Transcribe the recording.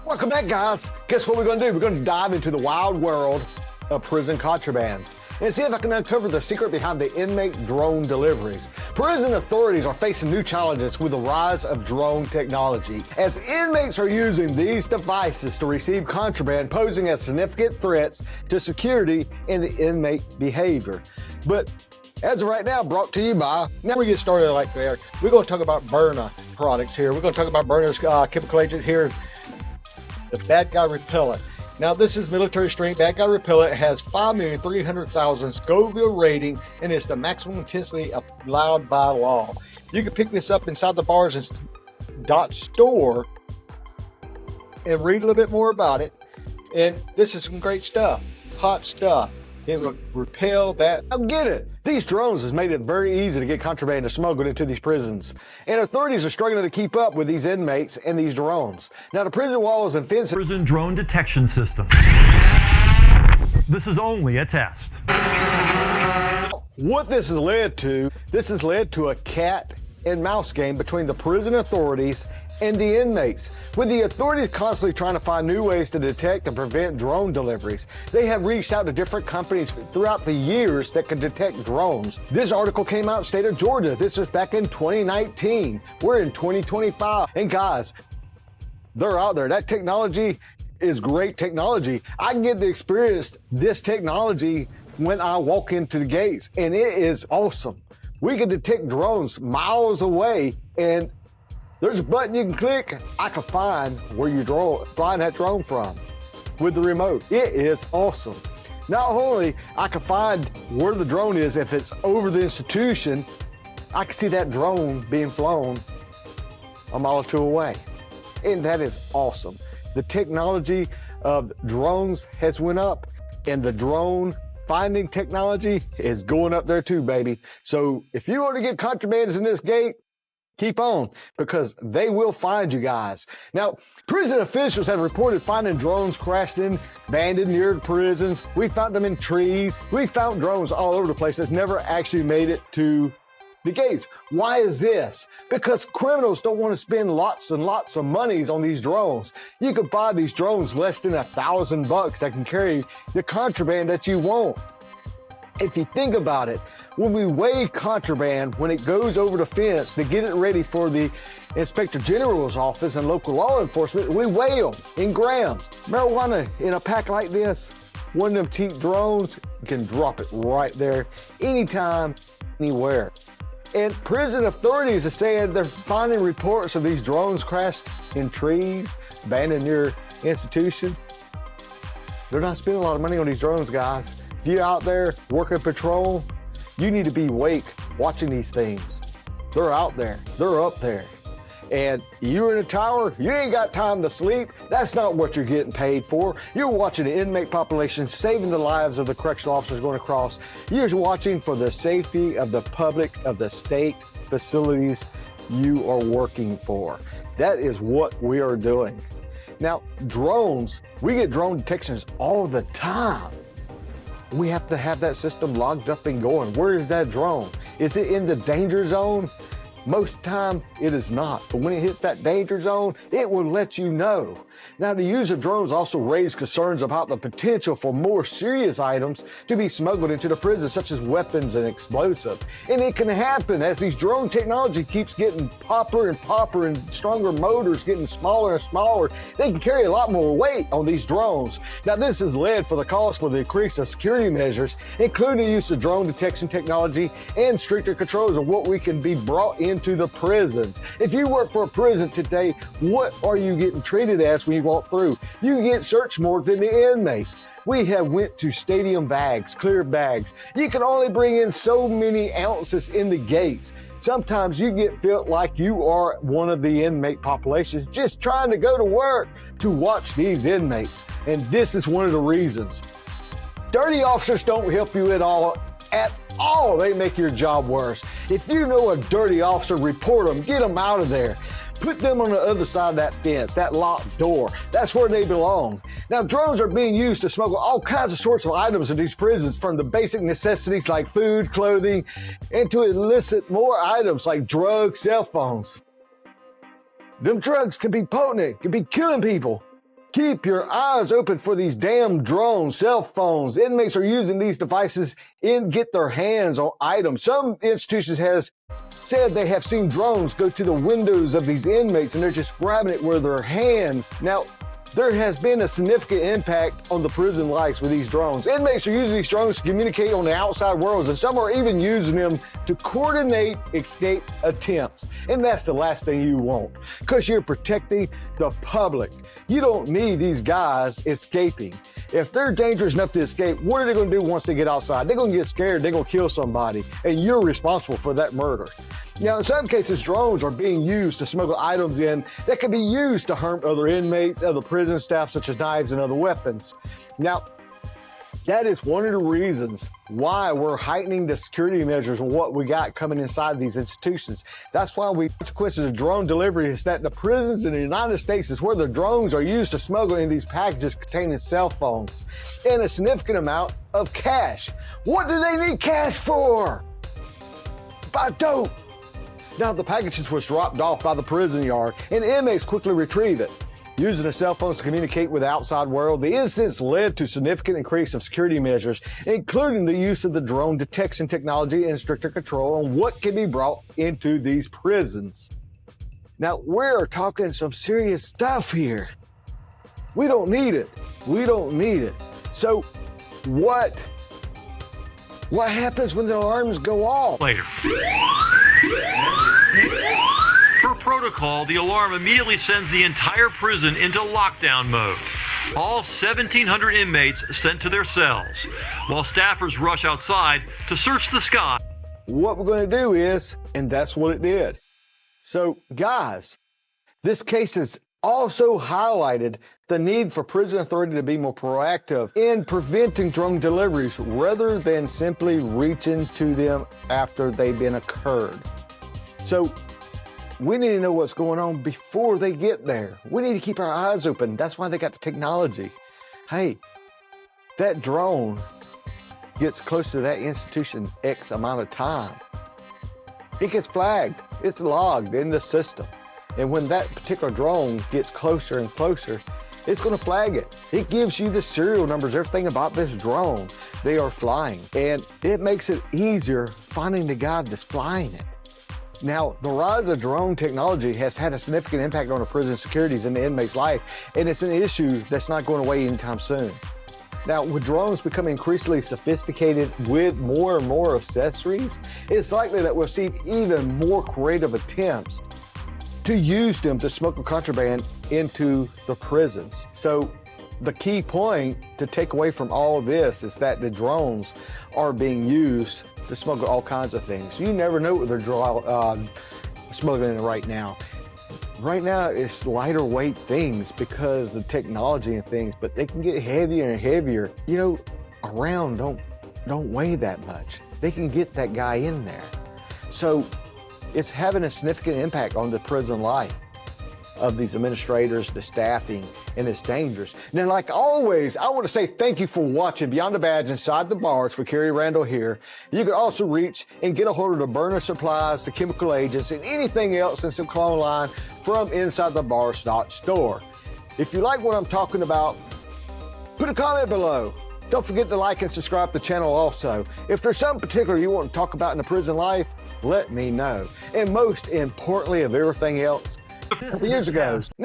Welcome back, guys. Guess what we're going to do? We're going to dive into the wild world of prison contraband and see if I can uncover the secret behind the inmate drone deliveries. Prison authorities are facing new challenges with the rise of drone technology, as inmates are using these devices to receive contraband, posing as significant threats to security and the inmate behavior. But as of right now, brought to you by, now we get started like there, we're going to talk about Burner products here. We're going to talk about Burner's chemical agents here. The Bad Guy Repellent. Now this is military strength Bad Guy Repellent. It has 5,300,000 Scoville rating and it's the maximum intensity allowed by law. You can pick this up inside the bars and .store and read a little bit more about it. And this is some great stuff, hot stuff. It will repel that. Now get it. These drones has made it very easy to get contraband smuggled into these prisons. And authorities are struggling to keep up with these inmates and these drones. Now the prison walls and fences. Prison drone detection system. This is only a test. What this has led to a cat and mouse game between the prison authorities and the inmates. With the authorities constantly trying to find new ways to detect and prevent drone deliveries, they have reached out to different companies throughout the years that can detect drones. This article came out in the state of Georgia. This was back in 2019. We're in 2025. And guys, they're out there. That technology is great technology. I get to experience this technology when I walk into the gates, and it is awesome. We can detect drones miles away, and there's a button you can click. I can find where you flying that drone from with the remote. It is awesome. Not only I can find where the drone is, if it's over the institution, I can see that drone being flown a mile or two away. And that is awesome. The technology of drones has went up, and the drone finding technology is going up there too, baby. So if you want to get contrabands in this gate, keep on, because they will find you guys. Now, prison officials have reported finding drones crashed in abandoned near prisons. We found them in trees. We found drones all over the place that's never actually made it to the gates. Why is this? Because criminals don't want to spend lots and lots of monies on these drones. You can buy these drones less than $1,000 that can carry the contraband that you want. If you think about it, when we weigh contraband, when it goes over the fence to get it ready for the Inspector General's office and local law enforcement, we weigh them in grams. Marijuana in a pack like this, one of them cheap drones, you can drop it right there, anytime, anywhere. And prison authorities are saying they're finding reports of these drones crashed in trees, abandoned near institutions. They're not spending a lot of money on these drones, guys. If you're out there working patrol, you need to be awake watching these things. They're out there, they're up there. And you're in a tower, you ain't got time to sleep. That's not what you're getting paid for. You're watching the inmate population, saving the lives of the correctional officers going across. You're watching for the safety of the public, of the state facilities you are working for. That is what we are doing. Now, drones, we get drone detections all the time. We have to have that system logged up and going. Where is that drone? Is it in the danger zone? Most time it is not, but when it hits that danger zone, it will let you know. Now, the use of drones also raised concerns about the potential for more serious items to be smuggled into the prison, such as weapons and explosives. And it can happen as these drone technology keeps getting popper and popper and stronger motors getting smaller and smaller. They can carry a lot more weight on these drones. Now, this has led for the cost for the increase of security measures, including the use of drone detection technology and stricter controls of what we can be brought into the prisons. If you work for a prison today, what are you getting treated as when you walk through? You get searched more than the inmates. We have went to stadium bags, clear bags. You can only bring in so many ounces in the gates. Sometimes you get felt like you are one of the inmate populations just trying to go to work to watch these inmates. And this is one of the reasons. Dirty officers don't help you at all. They make your job worse. If you know a dirty officer, report them, get them out of there. Put them on the other side of that fence, that locked door. That's where they belong. Now, drones are being used to smuggle all kinds of sorts of items in these prisons, from the basic necessities like food, clothing, and to elicit more items like drugs, cell phones. Them drugs can be potent, can be killing people. Keep your eyes open for these damn drones, cell phones. Inmates are using these devices and get their hands on items. Some institutions has said they have seen drones go to the windows of these inmates and they're just grabbing it with their hands. Now, there has been a significant impact on the prison lives with these drones. Inmates are using these drones to communicate on the outside world, and some are even using them to coordinate escape attempts. And that's the last thing you want, because you're protecting the public. You don't need these guys escaping. If they're dangerous enough to escape, what are they going to do once they get outside? They're going to get scared, they're going to kill somebody, and you're responsible for that murder. Now, in some cases, drones are being used to smuggle items in that can be used to harm other inmates, other prison staff, such as knives and other weapons. Now, that is one of the reasons why we're heightening the security measures of what we got coming inside these institutions. That's why we consequences of drone delivery is that the prisons in the United States is where the drones are used to smuggle in these packages containing cell phones and a significant amount of cash. What do they need cash for? Buy dope. Now, the packages was dropped off by the prison yard, and inmates quickly retrieve it. Using the cell phones to communicate with the outside world, the incidents led to significant increase of security measures, including the use of the drone detection technology and stricter control on what can be brought into these prisons. Now, we're talking some serious stuff here. We don't need it. We don't need it. So, what happens when the alarms go off? Later. Per protocol, the alarm immediately sends the entire prison into lockdown mode. All 1,700 inmates sent to their cells, while staffers rush outside to search the sky. What we're going to do is, and that's what it did. So, guys, this case has also highlighted the need for prison authority to be more proactive in preventing drone deliveries rather than simply reaching to them after they've been occurred. So we need to know what's going on before they get there. We need to keep our eyes open. That's why they got the technology. Hey, that drone gets close to that institution X amount of time. It gets flagged. It's logged in the system. And when that particular drone gets closer and closer, it's going to flag it. It gives you the serial numbers, everything about this drone. They are flying. And it makes it easier finding the guy that's flying it. Now, the rise of drone technology has had a significant impact on the prison securities and the inmate's life, and it's an issue that's not going away anytime soon. Now, with drones becoming increasingly sophisticated with more and more accessories, it's likely that we'll see even more creative attempts to use them to smuggle contraband into the prisons. So the key point to take away from all of this is that the drones are being used to smuggle all kinds of things. You never know what they're smuggling right now. Right now, it's lighter weight things because the technology and things, but they can get heavier and heavier. You know, a round don't weigh that much. They can get that guy in there. So it's having a significant impact on the prison life of these administrators, the staffing, and it's dangerous. Now, like always, I want to say thank you for watching Beyond the Badge Inside the Bars for Kerry Randall here. You can also reach and get a hold of the burner supplies, the chemical agents, and anything else in some clone line from Inside the Bar store. If you like what I'm talking about, put a comment below. Don't forget to like and subscribe to the channel also. If there's something particular you want to talk about in the prison life, let me know. And most importantly of everything else, years ago. Now,